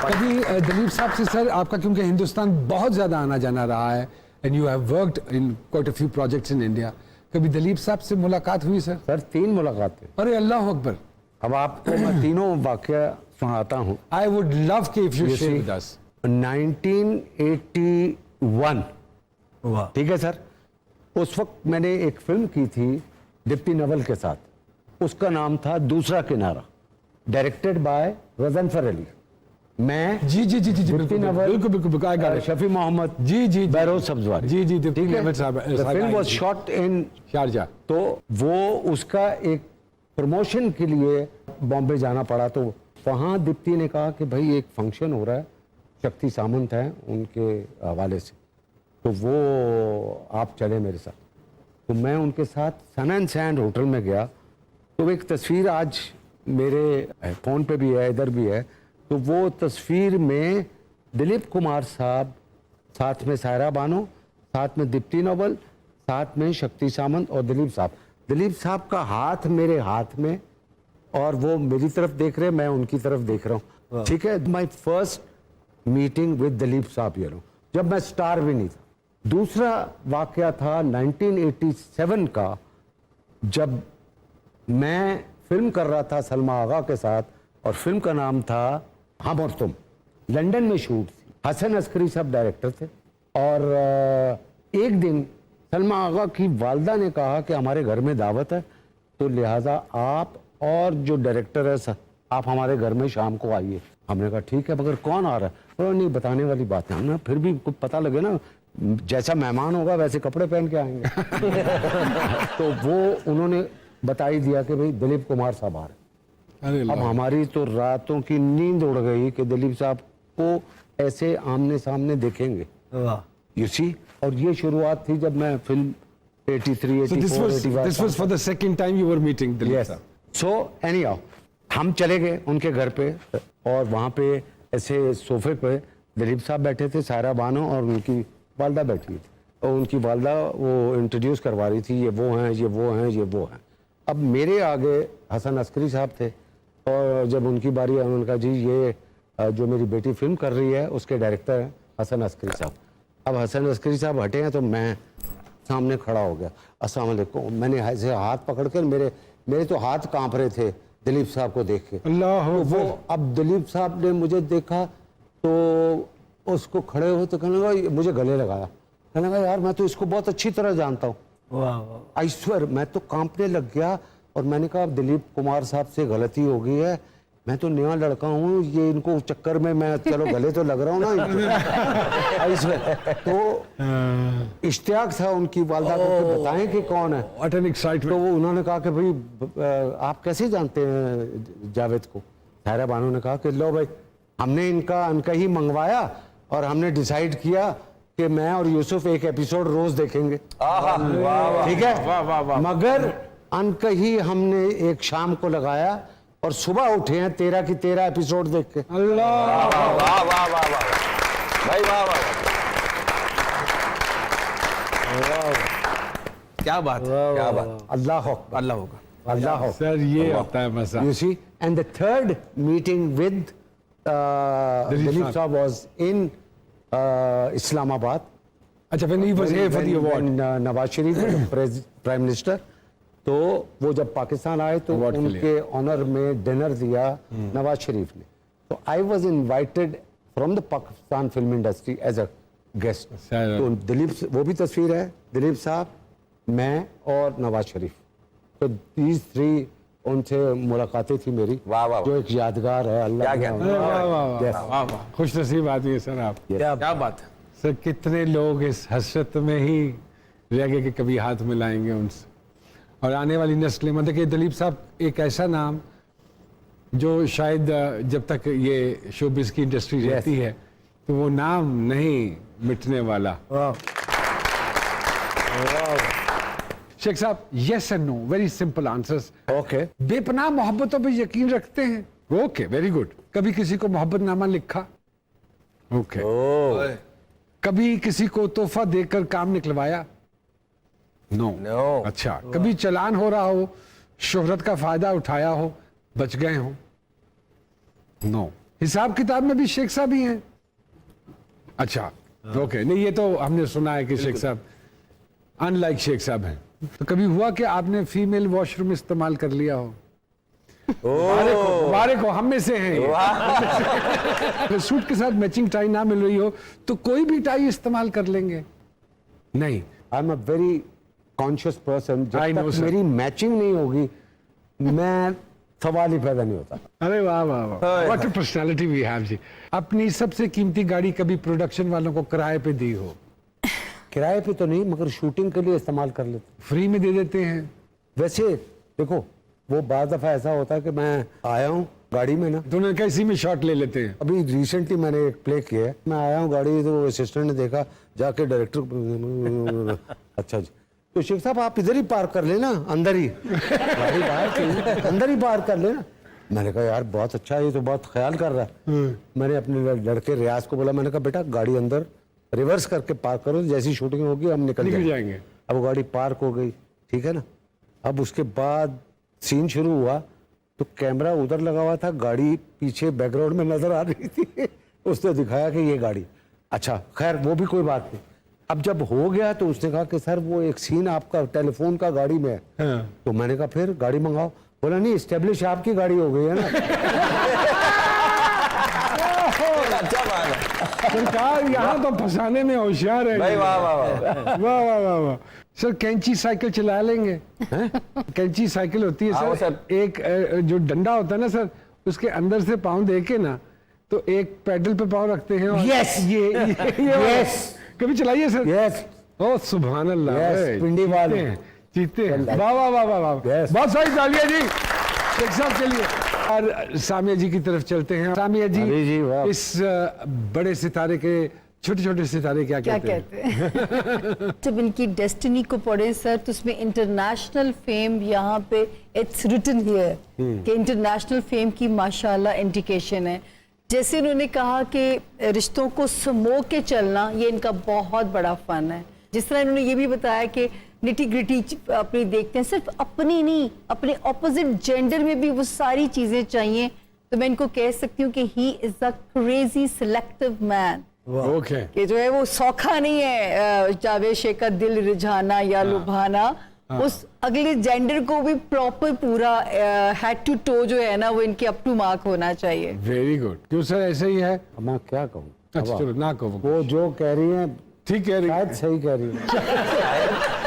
कभी दिलीप साहब से सर आपका, क्योंकि हिंदुस्तान बहुत ज़्यादा आना जाना रहा है and you have worked in quite a few projects in India, कभी दिलीप साहब से मुलाकात हुई सर? सर 3 मुलाकातें। अरे अल्लाह अकबर। अब आपको मैं तीनों वाकया सुनाता हूँ। आई वुड लव कि if you share with us. 1981, ठीक है सर, उस वक्त मैंने एक फिल्म की थी डिप्टी नवल के साथ, उसका नाम था दूसरा किनारा, डायरेक्टेड बाय गजनफर अली। मैं जी जी जी जी जी डिप्टी नवल, बिल्कुल शफी मोहम्मद, जी जी बहरोज सब्जवारी, जी जी ठीक है। Film was shot in Sharjah. तो वो उसका एक प्रमोशन के लिए बॉम्बे जाना पड़ा, तो वहाँ दीप्ति ने कहा कि भाई एक फंक्शन हो रहा है, शक्ति सामंत है उनके हवाले से, तो वो आप चले मेरे साथ। तो मैं उनके साथ सन एंड सैंड होटल में गया। तो एक तस्वीर आज मेरे फ़ोन पे भी है, इधर भी है। तो वो तस्वीर में दिलीप कुमार साहब, साथ में सायरा बानो, साथ में दीप्ति नवल, साथ में शक्ति सामंत और दिलीप साहब। दिलीप साहब का हाथ मेरे हाथ में और वो मेरी तरफ देख रहे, मैं उनकी तरफ देख रहा हूँ, ठीक है। My first meeting with Dilip साहब, ये लो, जब मैं स्टार भी नहीं था। दूसरा वाकया था 1987 का, जब मैं फिल्म कर रहा था सलमा आगा के साथ, और फिल्म का नाम था हम और तुम। लंदन में शूट थी, हसन अस्करी साहब डायरेक्टर थे, और एक दिन सलमा आगा की वालदा ने कहा कि हमारे घर में दावत है, तो लिहाजा आप और जो डायरेक्टर है आप हमारे घर में शाम को आइए। हमने कहा ठीक है, मगर कौन आ रहा है? और नहीं बताने वाली बात है, हमने फिर भी कुछ पता लगे ना, जैसा मेहमान होगा वैसे कपड़े पहन के आएंगे। तो वो उन्होंने बता ही दिया कि भाई दिलीप कुमार साहब आ रहे। अब हमारी तो रातों की नींद उड़ गई कि दिलीप साहब को ऐसे आमने सामने देखेंगे, यू सी। और ये शुरुआत थी जब मैं film 83, 84, 85। This was for the second time you were meeting Dilip साहब। So anyhow, हम चले गए उनके घर पे, और वहाँ पे ऐसे सोफे पे दिलीप साहब बैठे थे, सायरा बानो और उनकी वालदा बैठी थी, और उनकी वालदा वो इंट्रोड्यूस करवा रही थी, ये वो हैं, ये वो हैं, ये वो हैं। अब मेरे आगे हसन अस्करी साहब थे, और जब उनकी बारी आई उन्होंने कहा जी ये जो मेरी बेटी फिल्म कर रही है उसके डायरेक्टर हैं हसन अस्करी साहब। अब हसन अस्करी साहब हटे हैं तो मैं सामने खड़ा हो गया, अस्सलाम वालेकुम। मैंने ऐसे हाथ पकड़कर, मेरे तो हाथ कांप रहे थे दिलीप साहब को देख के। अल्लाह तो वो, अब दिलीप साहब ने मुझे देखा तो उसको खड़े हो तो कहने लगा, मुझे गले लगाया, कहने लगा यार मैं तो इसको बहुत अच्छी तरह जानता हूँ। आई स्वेयर, मैं तो कांपने लग गया, और मैंने कहा दिलीप कुमार साहब से गलती हो गई है, मैं तो नया लड़का हूँ, ये इनको चक्कर में मैं चलो गले तो लग रहा हूँ ना। I swear. तो इश्तियाक था उनकी वालदा को कि बताएं कि कौन है। What an excitement। तो वो उन्होंने कहा कि भाई आप कैसे जानते हैं जावेद को? सायरा बानो ने कहा कि लो भाई, हमने इनका ही मंगवाया, और हमने डिसाइड किया कि मैं और यूसुफ एक एपिसोड रोज देखेंगे, ठीक है। मगर अनका ही हमने एक शाम को लगाया, और सुबह उठे हैं 13 की 13 एपिसोड देख के। अल्लाह वाह वाह वाह वाह भाई, वाह वाह, क्या बात है, क्या बात। अल्लाह अकबर, अल्लाह होगा, अल्लाह अकबर। सर, ये होता है मजा। You see, and the third meeting with Dilip Saab was in Islamabad. अच्छा, when he was here for the award। Nawaz Sharif prime minister, तो वो जब पाकिस्तान आए तो उनके ऑनर में डिनर दिया नवाज शरीफ ने। तो I was invited from the Pakistan film industry as a guest. तो दिलीप, वो भी तस्वीर है, दिलीप साहब, मैं और नवाज शरीफ, तो these 3 उनसे मुलाकातें थी मेरी, वाह वाह, जो एक यादगार है। अल्लाह क्या वाह, खुश नसीब आदमी है सर आप। क्या बात है सर, कितने लोग इस हसरत में ही रह गए कि कभी हाथ मिलाएंगे उनसे, और आने वाली नस्लें। मतलब कि दिलीप साहब एक ऐसा नाम जो शायद जब तक ये शोबिस की इंडस्ट्री रहती है तो वो नाम नहीं मिटने वाला। Sheikh Sahab, yes and no, very simple answers. Okay. बेपनाह मोहब्बतों पे यकीन रखते हैं? Okay, very good. कभी किसी को मोहब्बतनामा लिखा? ओके। कभी किसी को तोहफा देकर काम निकलवाया? नो। अच्छा, कभी चलान हो रहा हो, शोहरत का फायदा उठाया हो, बच गए हो? नो। हिसाब किताब में भी शेख साहब ही हैं। अच्छा, ओके, नहीं ये तो हमने सुना है कि शेख साहब अनलाइक शेख साहब हैं। तो कभी हुआ कि आपने फीमेल वॉशरूम इस्तेमाल कर लिया हो? हमारे को हम में से हैं ये। तो सूट के साथ मैचिंग टाई ना मिल रही हो तो कोई भी टाई इस्तेमाल कर लेंगे? नहीं, I am a very conscious person. I जब know, तक sir. मेरी मैचिंग नहीं होगी मैं सवाल ही पैदा नहीं होता। अरे वाह वाह वाह, what a personality we have जी। अपनी सबसे कीमती गाड़ी कभी प्रोडक्शन वालों को किराए पे दी हो? किराए पे तो नहीं, मगर शूटिंग के लिए इस्तेमाल कर लेते। फ्री में दे देते हैं? वैसे देखो, वो बार दफा ऐसा होता है कि मैं आया हूँ गाड़ी में ना, तो उन्हें कैसी में शॉट ले लेते हैं? अभी रिसेंटली मैंने एक प्ले किया है, मैं आया हूँ गाड़ी, तो असिस्टेंट ने देखा, जाके डायरेक्टर अच्छा जी, तो शेख साहब आप इधर ही पार्क कर लेना, अंदर ही गाड़ी बाहर चाहिए, अंदर ही पार्क कर लेना। मैंने कहा यार बहुत अच्छा है, ये तो बहुत ख्याल कर रहा है। मैंने अपने लड़के रियाज को बोला, मैंने कहा बेटा गाड़ी अंदर रिवर्स करके पार्क करो, जैसी शूटिंग होगी हम निकल जाएंगे। अब वो गाड़ी पार्क हो गई, ठीक है ना। अब उसके बाद सीन शुरू हुआ तो कैमरा उधर लगा हुआ था, गाड़ी पीछे बैकग्राउंड में नजर आ रही थी। उसने दिखाया कि ये गाड़ी, अच्छा खैर वो भी कोई बात नहीं। अब जब हो गया तो उसने कहा कि सर वो एक सीन आपका टेलीफोन का गाड़ी में है। हाँ। तो मैंने कहा फिर गाड़ी मंगाओ। बोला नहीं, एस्टेब्लिश आपकी गाड़ी हो गई है ना। अच्छा बात है सरकार यहाँ तो फंसाने में होशियार है। भाई, वाह वाह वाह। वाह वाह वाह वाह। सर कैंची साइकिल चला लेंगे? कैंची साइकिल होती है हाँ, सर, सर। एक जो डंडा होता है ना सर, उसके अंदर से पाँव दे के ना, तो एक पैडल पे पाँव रखते हैं और Yes! ये Yes! कभी चलाइए सर? यस, ओ सुभान अल्लाह। Yes, ओए, पिंडी वाले। जीतते हैं। वाह वाह वाह वाह वाह। Yes. बहुत सारी तालियां जी शेख साहब के लिए। और सामिया जी की तरफ चलते हैं। सामिया अरे जी, जी, वाह। इस बड़े सितारे के छोटे छोटे सितारे क्या क्या कहते हैं? कहते हैं? जब इनकी डेस्टिनी को पढ़े सर तो उसमें इंटरनेशनल फेम यहाँ पे इट्स रिटन हियर कि इंटरनेशनल फेम की माशाल्लाह इंडिकेशन है। जैसे उन्होंने कहा कि रिश्तों को समो के चलना ये इनका बहुत बड़ा फन है। जिस तरह इन्होंने ये भी बताया कि निटी ग्रिटी अपनी देखते हैं, सिर्फ अपनी नहीं अपने ऑपोजिट जेंडर में भी वो सारी चीजें चाहिए। तो मैं इनको कह सकती हूँ कि he is a crazy selective man, okay. कि जो है वो सौखा नहीं है जावेद शेख का दिल रिझाना या लुभाना। उस अगले जेंडर को भी प्रॉपर पूरा हेड टू टो जो है ना वो इनके अप टू मार्क होना चाहिए। Very good. क्यों सर ऐसा ही है? अब मैं क्या कहूँ। अच्छा चलो ना कहो। वो जो कह रही है ठीक कह रही है। शायद सही कह रही है।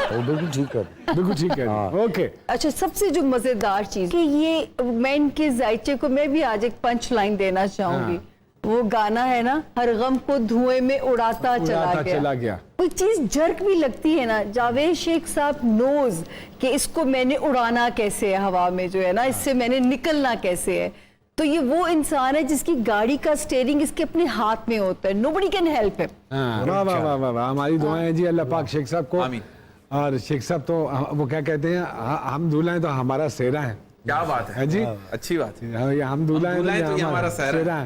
वो बिल्कुल ठीक है। बिल्कुल ठीक कह रही है। ओके। अच्छा, सबसे जो मजेदार चीज कि ये मैं इनके जायचे को मैं भी आज एक पंच लाइन देना चाहूंगी। वो गाना है ना, हर गम को धुएं में उड़ाता चला गया। कोई चीज जर्क भी लगती है ना, जावेद शेख साहब नोज कि इसको मैंने उड़ाना कैसे है हवा में, जो है ना इससे मैंने निकलना कैसे है। तो ये वो इंसान है जिसकी गाड़ी का स्टीयरिंग इसके अपने हाथ में होता है। Nobody can help him. वाह वाह वाह वाह वाह। हमारी दुआएं हैं जी अल्लाह पाक शेख साहब को। आमीन। और शेख साहब तो वो क्या कहते हैं, हम दूल्हा हैं तो हमारा सेहरा है। क्या बात है जी, अच्छी बात है। हम दूल्हा हैं दूल्हा हैं तो ये हमारा हमारा सेहरा सेहरा है।